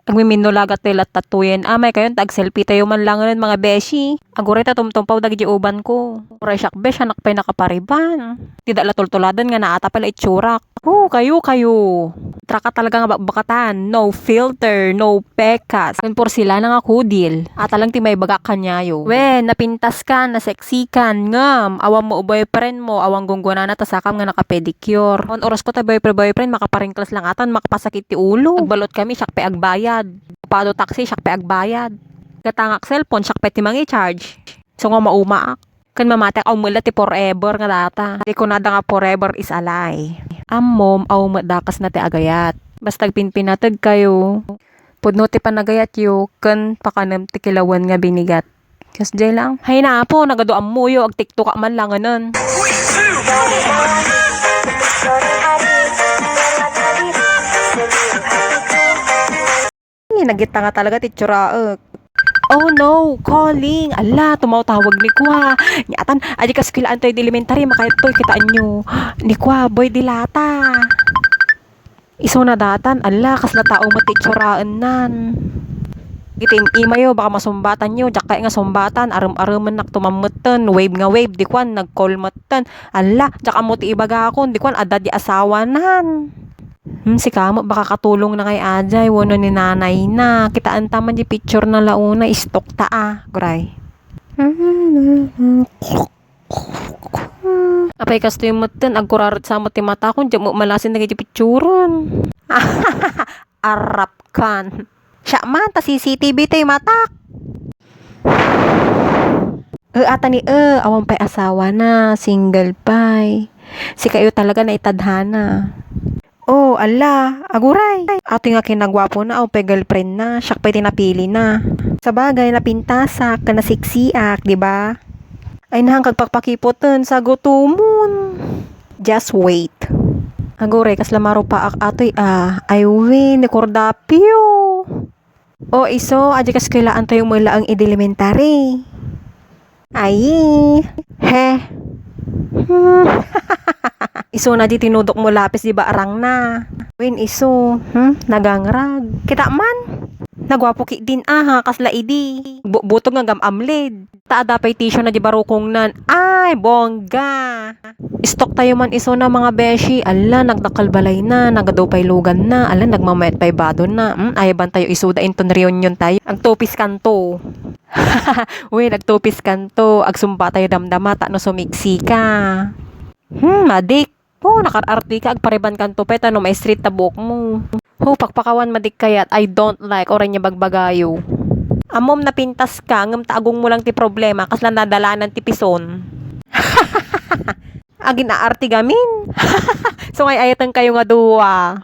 Agmiminulagat tayo tatuyen. Amay kayon, tag-selfie tayo man lang nun mga beshi. Aguray tumpaw dagi uban ko. Uray siyak besh, anak pa'y nakapariban. Tidak latultuladan nga naata pala itsurak. Kayo. Traka talaga nga bakbakatan. No filter, no pekas. Por sila na nga kudil. Ata lang ti may bagak kanyayo. We, napintas ka, naseksikan, ngam. Awang mo boyfriend mo, awang gungguna na tasakam nga nakapedicure. On oras ko ta boyfriend, makaparingklas lang atan, makapasakit ti ulo. Agbalot kami, siyak pe agbayad. Pado taxi, siyak pe agbayad. Katangak cellphone, siyak pe ti mangi charge. So nga maumaak. Kan mamatek aw mula ti forever nga data. Di ko nada nga forever is a lie. Ammom aw madakas na ti agayat. Basta pinpinatag kayo. Pudno ti panagayat yo, kan pakanam ti kilawan nga binigat. Kas jay lang. Hay na po, nagado ammuyo, ag tiktok man lang anon. Nagita nga talaga ti tsuraek. Oh no, calling. Ala, tumawag ni Kwa. Nyatan, aji kas kilaan tayo di elementary, makaytoy kitaan nyo. Ni Kwa, boy dilata. Iso na datan, ala, kas na tao matitsuraan nan. Gitin imayo, baka masumbatan nyo. Diyak kaya nga sumbatan, aram-araman nak tumamutan. Wave nga wave, di kwan, nag-call matan. Ala, diyak amo ti ibaga akon, di kwan, ada di asawa nan. Si kamo, baka katulong na kay Ajay, wano ni nanay na. Kitaan taman di picture na launa, istok taa. Gray. Apay kasto yung matan, agkurarot sa mo ti mata ko, diyan mo malasin na kaya picturean. Arap kan. Siya man, ta CCTV tayo matak. Ata ni awang pa'y asawa na, single pa'y. Si kayo talaga na itadhana. Oh, ala, aguray. Ato nga kinagwapo na, pa'y girlfriend na, siyak pa'y tinapili na. Sa bagay, napintasak, ka nasiksiak, di ba? Ay nahangkag pagpakipoten sa gutumon. Just wait. Aguray, kas lamaro pa atoy, ay win, ni Cordapio. O iso, aja kas kailaan tayo mula ang elementary. Ay, he. Iso na di tinudok mo lapis di ba arang na. Win iso, nagangrag. Kita man. Nagwapo ki din kasla idi. Butog nga gamamled. Taada pa'y tissue na di barukong nan. Ay, bongga. Istok tayo man iso na mga beshi. Ala, nagdakal balay na. Nagadaw pa'y lugan na. Ala, nagmamayat pa'y badon na. Ayaban tayo isuda inton reunion tayo. Agtopis kanto. Uy, nagtopis kanto. Agsumba tayo damdama. Ta no sumiksi ka. Madik. Nakararti ka. Agpariban kanto peta no may street tabok mo. Pakpakawan madik kayat I don't like oray niya bagbagayo. Amom na pintas ka, ngam taagong mo lang ti problema kas lang nadalanan ti pison. Agin aarti gamin. So ngay ayatan kayo nga duwa.